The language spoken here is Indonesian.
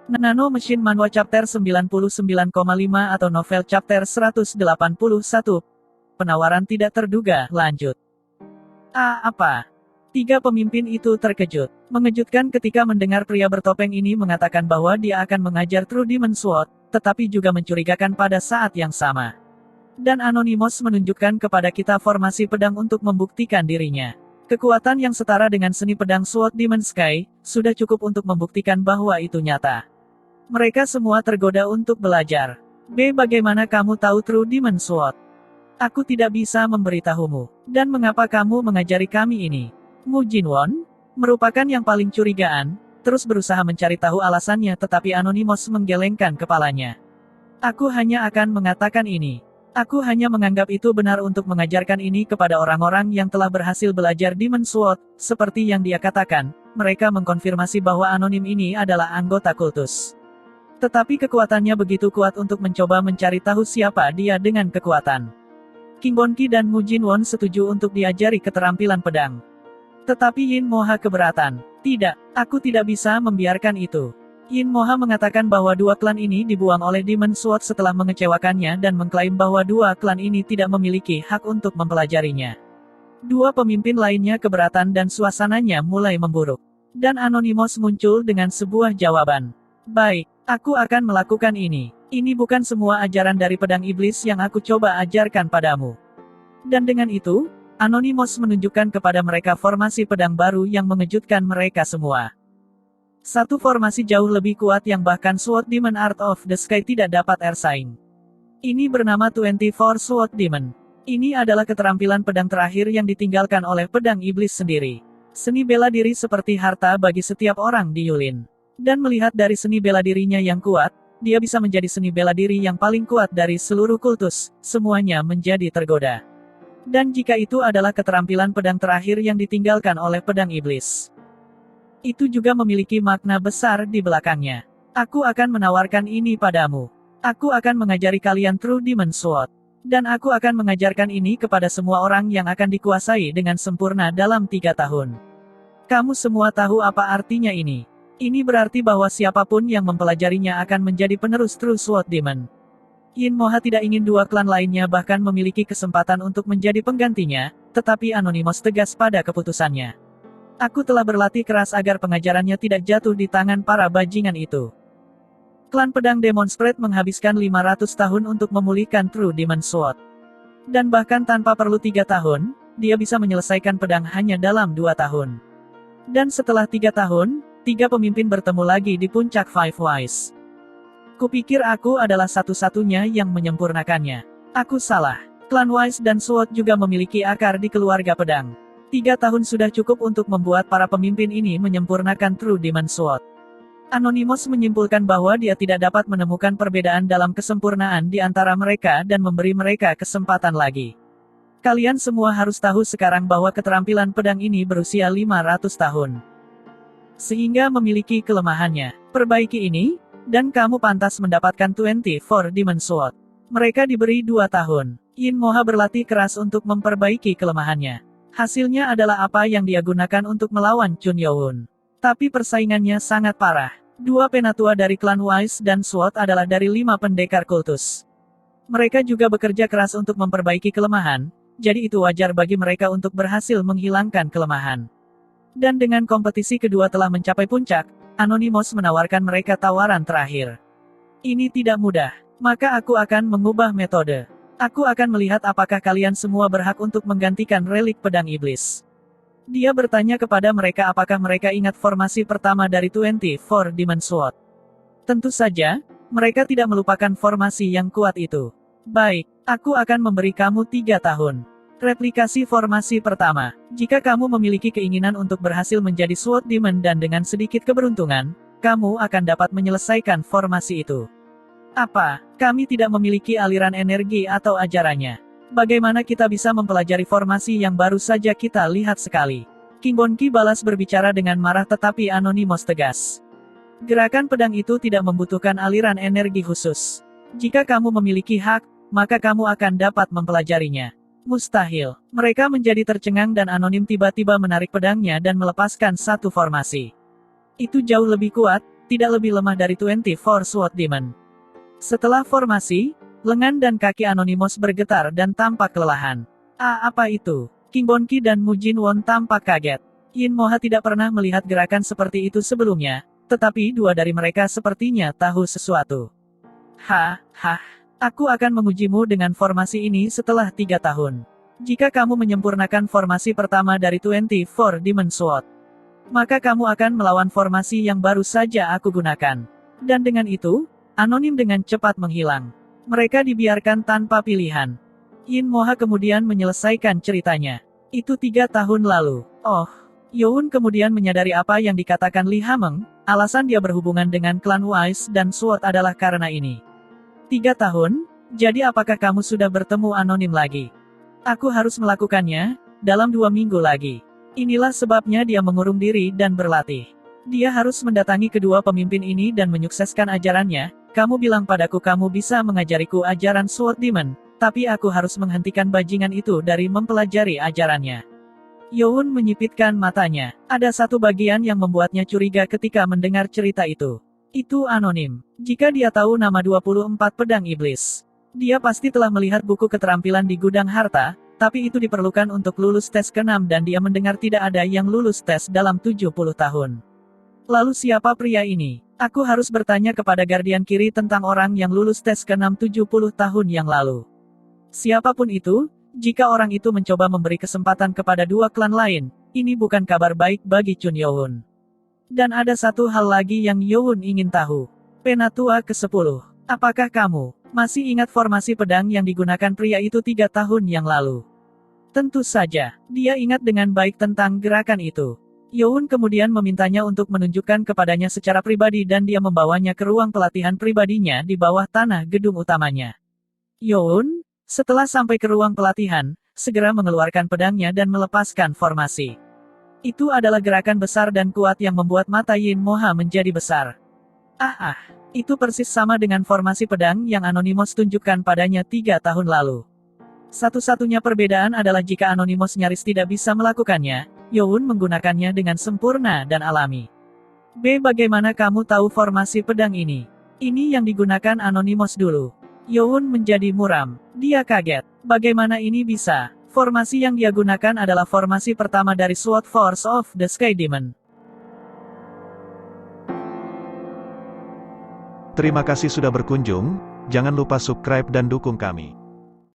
Nano Machine Manhwa Chapter 99,5 atau Novel Chapter 181. Penawaran tidak terduga, lanjut. Apa? Tiga pemimpin itu terkejut. Mengejutkan ketika mendengar pria bertopeng ini mengatakan bahwa dia akan mengajar True Demon Sword, tetapi juga mencurigakan pada saat yang sama. Dan Anonymous menunjukkan kepada kita formasi pedang untuk membuktikan dirinya. Kekuatan yang setara dengan seni pedang Sword Demon Sky, sudah cukup untuk membuktikan bahwa itu nyata. Mereka semua tergoda untuk belajar. Bagaimana kamu tahu True Demon Sword? Aku tidak bisa memberitahumu. Dan mengapa kamu mengajari kami ini? Mu Jinwon, merupakan yang paling curigaan, terus berusaha mencari tahu alasannya tetapi Anonymous menggelengkan kepalanya. Aku hanya akan mengatakan ini. Aku hanya menganggap itu benar untuk mengajarkan ini kepada orang-orang yang telah berhasil belajar Demon Sword, seperti yang dia katakan, mereka mengkonfirmasi bahwa anonim ini adalah anggota kultus. Tetapi kekuatannya begitu kuat untuk mencoba mencari tahu siapa dia dengan kekuatan. King Bonki dan Mu Jinwon setuju untuk diajari keterampilan pedang. Tetapi Yin Moha keberatan. Tidak, aku tidak bisa membiarkan itu. Yin Moha mengatakan bahwa dua klan ini dibuang oleh Demon Sword setelah mengecewakannya dan mengklaim bahwa dua klan ini tidak memiliki hak untuk mempelajarinya. Dua pemimpin lainnya keberatan dan suasananya mulai memburuk. Dan Anonymous muncul dengan sebuah jawaban. Baik, aku akan melakukan ini. Ini bukan semua ajaran dari pedang iblis yang aku coba ajarkan padamu. Dan dengan itu, Anonymous menunjukkan kepada mereka formasi pedang baru yang mengejutkan mereka semua. Satu formasi jauh lebih kuat yang bahkan Sword Demon Art of the Sky tidak dapat ersaing. Ini bernama 24 Sword Demon. Ini adalah keterampilan pedang terakhir yang ditinggalkan oleh pedang iblis sendiri. Seni bela diri seperti harta bagi setiap orang di Yulin. Dan melihat dari seni bela dirinya yang kuat, dia bisa menjadi seni bela diri yang paling kuat dari seluruh kultus, semuanya menjadi tergoda. Dan jika itu adalah keterampilan pedang terakhir yang ditinggalkan oleh pedang iblis, itu juga memiliki makna besar di belakangnya. Aku akan menawarkan ini padamu. Aku akan mengajari kalian True Demon Sword. Dan aku akan mengajarkan ini kepada semua orang yang akan dikuasai dengan sempurna dalam 3 tahun. Kamu semua tahu apa artinya ini? Ini berarti bahwa siapapun yang mempelajarinya akan menjadi penerus True Sword Demon. Yin Moha tidak ingin dua klan lainnya bahkan memiliki kesempatan untuk menjadi penggantinya, tetapi Anonymous tegas pada keputusannya. Aku telah berlatih keras agar pengajarannya tidak jatuh di tangan para bajingan itu. Klan pedang Demon Spread menghabiskan 500 tahun untuk memulihkan True Demon Sword. Dan bahkan tanpa perlu 3 tahun, dia bisa menyelesaikan pedang hanya dalam 2 tahun. Dan setelah 3 tahun, 3 pemimpin bertemu lagi di puncak Five Wise. Kupikir aku adalah satu-satunya yang menyempurnakannya. Aku salah. Klan Wise dan Sword juga memiliki akar di keluarga pedang. 3 tahun sudah cukup untuk membuat para pemimpin ini menyempurnakan True Demon Sword. Anonymous menyimpulkan bahwa dia tidak dapat menemukan perbedaan dalam kesempurnaan di antara mereka dan memberi mereka kesempatan lagi. Kalian semua harus tahu sekarang bahwa keterampilan pedang ini berusia 500 tahun. Sehingga memiliki kelemahannya. Perbaiki ini, dan kamu pantas mendapatkan 24 Demon Sword. Mereka diberi 2 tahun. Yin Moha berlatih keras untuk memperbaiki kelemahannya. Hasilnya adalah apa yang dia gunakan untuk melawan Chun Youn. Tapi persaingannya sangat parah. 2 penatua dari klan Wise dan Sword adalah dari 5 pendekar kultus. Mereka juga bekerja keras untuk memperbaiki kelemahan, jadi itu wajar bagi mereka untuk berhasil menghilangkan kelemahan. Dan dengan kompetisi kedua telah mencapai puncak, Anonymous menawarkan mereka tawaran terakhir. Ini tidak mudah, maka aku akan mengubah metode. Aku akan melihat apakah kalian semua berhak untuk menggantikan relik pedang iblis. Dia bertanya kepada mereka apakah mereka ingat formasi pertama dari 24 Demon Sword. Tentu saja, mereka tidak melupakan formasi yang kuat itu. Baik, aku akan memberi kamu 3 tahun. Replikasi formasi pertama. Jika kamu memiliki keinginan untuk berhasil menjadi Sword Demon dan dengan sedikit keberuntungan, kamu akan dapat menyelesaikan formasi itu. Apa? Kami tidak memiliki aliran energi atau ajarannya. Bagaimana kita bisa mempelajari formasi yang baru saja kita lihat sekali? King Bonki balas berbicara dengan marah tetapi Anonymous tegas. Gerakan pedang itu tidak membutuhkan aliran energi khusus. Jika kamu memiliki hak, maka kamu akan dapat mempelajarinya. Mustahil. Mereka menjadi tercengang dan Anonim tiba-tiba menarik pedangnya dan melepaskan satu formasi. Itu jauh lebih kuat, tidak lebih lemah dari 24 Sword Demon. Setelah formasi, lengan dan kaki Anonymous bergetar dan tampak kelelahan. Apa itu? King Bon Ki dan Mu Jin Won tampak kaget. Yin Moha tidak pernah melihat gerakan seperti itu sebelumnya, tetapi dua dari mereka sepertinya tahu sesuatu. Aku akan mengujimu dengan formasi ini setelah 3 tahun. Jika kamu menyempurnakan formasi pertama dari 24 Demon Sword, maka kamu akan melawan formasi yang baru saja aku gunakan. Dan dengan itu, Anonim dengan cepat menghilang. Mereka dibiarkan tanpa pilihan. Yin Moha kemudian menyelesaikan ceritanya. Itu 3 tahun lalu. Youn kemudian menyadari apa yang dikatakan Li Hameng, alasan dia berhubungan dengan klan Wise dan Sword adalah karena ini. 3 tahun? Jadi apakah kamu sudah bertemu Anonim lagi? Aku harus melakukannya, dalam 2 minggu lagi. Inilah sebabnya dia mengurung diri dan berlatih. Dia harus mendatangi kedua pemimpin ini dan menyukseskan ajarannya. Kamu bilang padaku kamu bisa mengajariku ajaran Sword Demon, tapi aku harus menghentikan bajingan itu dari mempelajari ajarannya. Youn menyipitkan matanya. Ada satu bagian yang membuatnya curiga ketika mendengar cerita itu. Itu Anonim. Jika dia tahu nama 24 pedang iblis, dia pasti telah melihat buku keterampilan di gudang harta, tapi itu diperlukan untuk lulus tes ke-6 dan dia mendengar tidak ada yang lulus tes dalam 70 tahun. Lalu siapa pria ini? Aku harus bertanya kepada Guardian Kiri tentang orang yang lulus tes ke-6 70 tahun yang lalu. Siapapun itu, jika orang itu mencoba memberi kesempatan kepada dua klan lain, ini bukan kabar baik bagi Chun Youn. Dan ada satu hal lagi yang Youn ingin tahu. Penatua ke-10. Apakah kamu masih ingat formasi pedang yang digunakan pria itu 3 tahun yang lalu? Tentu saja, dia ingat dengan baik tentang gerakan itu. Youn kemudian memintanya untuk menunjukkan kepadanya secara pribadi dan dia membawanya ke ruang pelatihan pribadinya di bawah tanah gedung utamanya. Youn, setelah sampai ke ruang pelatihan, segera mengeluarkan pedangnya dan melepaskan formasi. Itu adalah gerakan besar dan kuat yang membuat mata Yin Moha menjadi besar. Itu persis sama dengan formasi pedang yang Anonymous tunjukkan padanya 3 tahun lalu. Satu-satunya perbedaan adalah jika Anonymous nyaris tidak bisa melakukannya, Youn menggunakannya dengan sempurna dan alami. Bagaimana kamu tahu formasi pedang ini? Ini yang digunakan Anonymous dulu. Youn menjadi muram. Dia kaget. Bagaimana ini bisa? Formasi yang dia gunakan adalah formasi pertama dari Sword Force of the Sky Demon. Terima kasih sudah berkunjung, jangan lupa subscribe dan dukung kami.